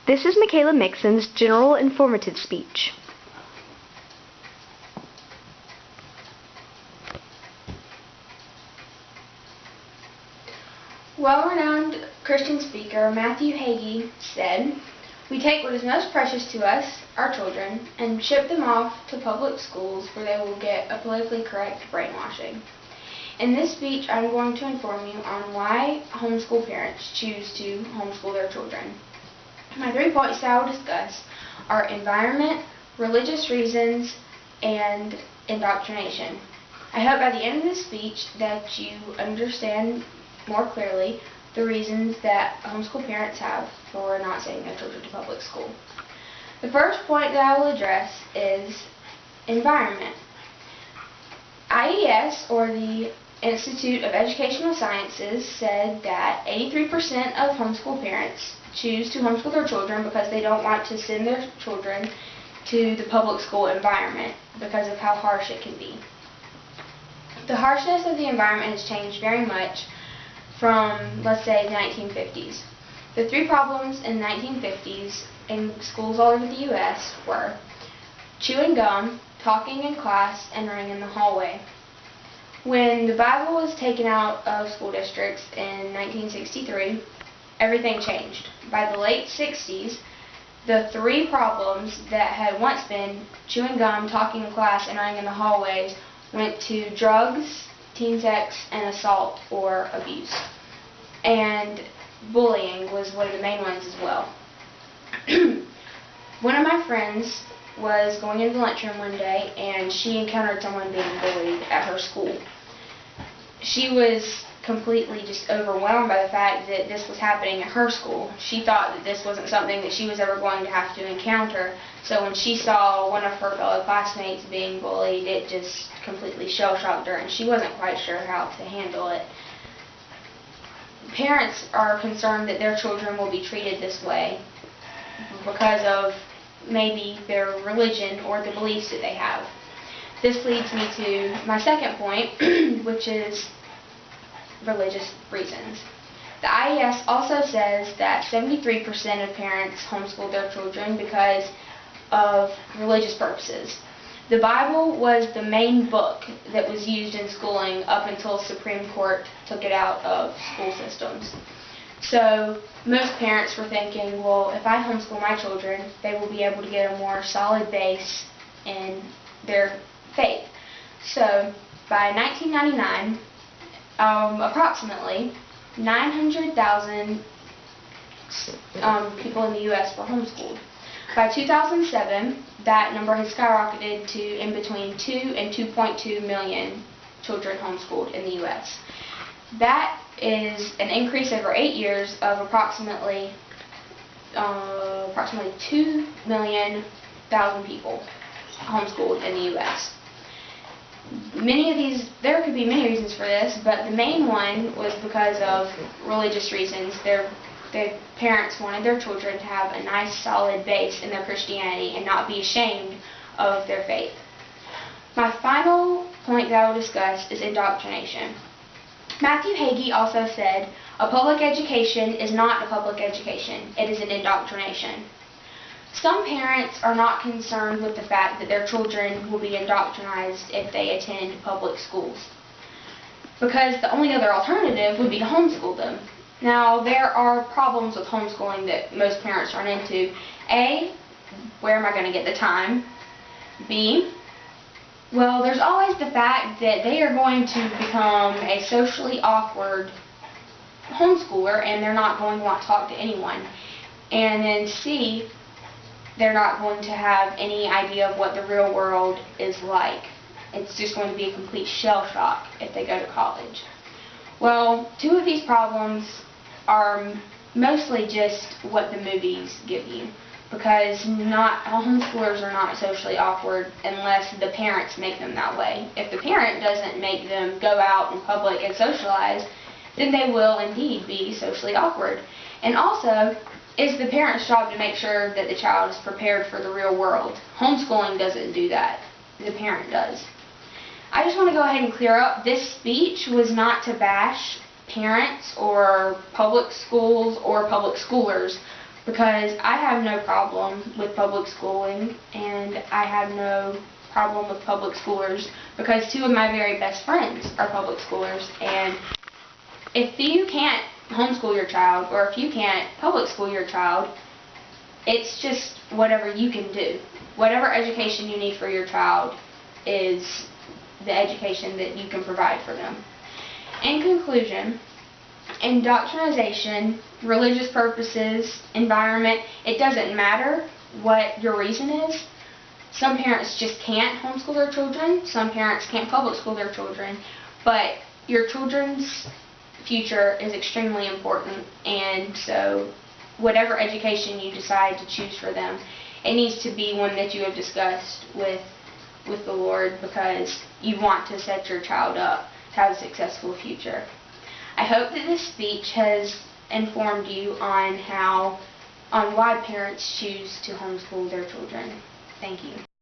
This is Michaela Mixon's general informative speech. Well-renowned Christian speaker Matthew Hagee said, "We take what is most precious to us, our children, and ship them off to public schools where they will get a politically correct brainwashing." In this speech, I'm going to inform you on why homeschool parents choose to homeschool their children. My 3 points that I will discuss are environment, religious reasons, and indoctrination. I hope by the end of this speech that you understand more clearly the reasons that homeschool parents have for not sending their children to public school. The first point that I will address is environment. IES, or the Institute of Educational Sciences, said that 83% of homeschool parents choose to homeschool their children because they don't want to send their children to the public school environment because of how harsh it can be. The harshness of the environment has changed very much from, let's say, the 1950s. The 3 problems in the 1950s in schools all over the U.S. were chewing gum, talking in class, and running in the hallway. When the Bible was taken out of school districts in 1963, everything changed. By the late 60s, the 3 problems that had once been chewing gum, talking in class, and running in the hallways went to drugs, teen sex, and assault or abuse. And bullying was one of the main ones as well. One of my friends was going into the lunchroom one day and she encountered someone being bullied at her school. She was completely just overwhelmed by the fact that this was happening at her school. She thought that this wasn't something that she was ever going to have to encounter. So when she saw one of her fellow classmates being bullied, it just completely shell-shocked her, and she wasn't quite sure how to handle it. Parents are concerned that their children will be treated this way because of maybe their religion or the beliefs that they have. This leads me to my second point, which is religious reasons. The IES also says that 73% of parents homeschool their children because of religious purposes. The Bible was the main book that was used in schooling up until the Supreme Court took it out of school systems. So most parents were thinking, well, if I homeschool my children, they will be able to get a more solid base in their faith. So by 1999, approximately 900,000 people in the U.S. were homeschooled. By 2007, that number has skyrocketed to in between 2 and 2.2 million children homeschooled in the U.S. That is an increase over 8 years of approximately 2 million people homeschooled in the U.S. There could be many reasons for this, but the main one was because of religious reasons. Their parents wanted their children to have a nice solid base in their Christianity and not be ashamed of their faith. My final point that I will discuss is indoctrination. Matthew Hagee also said, "A public education is not a public education, it is an indoctrination." Some parents are not concerned with the fact that their children will be indoctrinized if they attend public schools, because the only other alternative would be to homeschool them. Now, there are problems with homeschooling that most parents run into. A, where am I going to get the time? B, well, there's always the fact that they are going to become a socially awkward homeschooler and they're not going to want to talk to anyone. And then C, they're not going to have any idea of what the real world is like. It's just going to be a complete shell shock if they go to college. Well, 2 of these problems are mostly just what the movies give you, because not homeschoolers are not socially awkward unless the parents make them that way. If the parent doesn't make them go out in public and socialize, then they will indeed be socially awkward. And also, it's the parent's job to make sure that the child is prepared for the real world. Homeschooling doesn't do that. The parent does. I just want to go ahead and clear up, this speech was not to bash parents or public schools or public schoolers because I have no problem with public schooling, and I have no problem with public schoolers because two of my very best friends are public schoolers, and if you can't homeschool your child or if you can't public school your child, it's just whatever you can do. Whatever education you need for your child is the education that you can provide for them. In conclusion, indoctrination, religious purposes, environment, it doesn't matter what your reason is. Some parents just can't homeschool their children. Some parents can't public school their children. But your children's future is extremely important, and so whatever education you decide to choose for them, it needs to be one that you have discussed with the Lord, because you want to set your child up to have a successful future. I hope that this speech has informed you on why parents choose to homeschool their children. Thank you.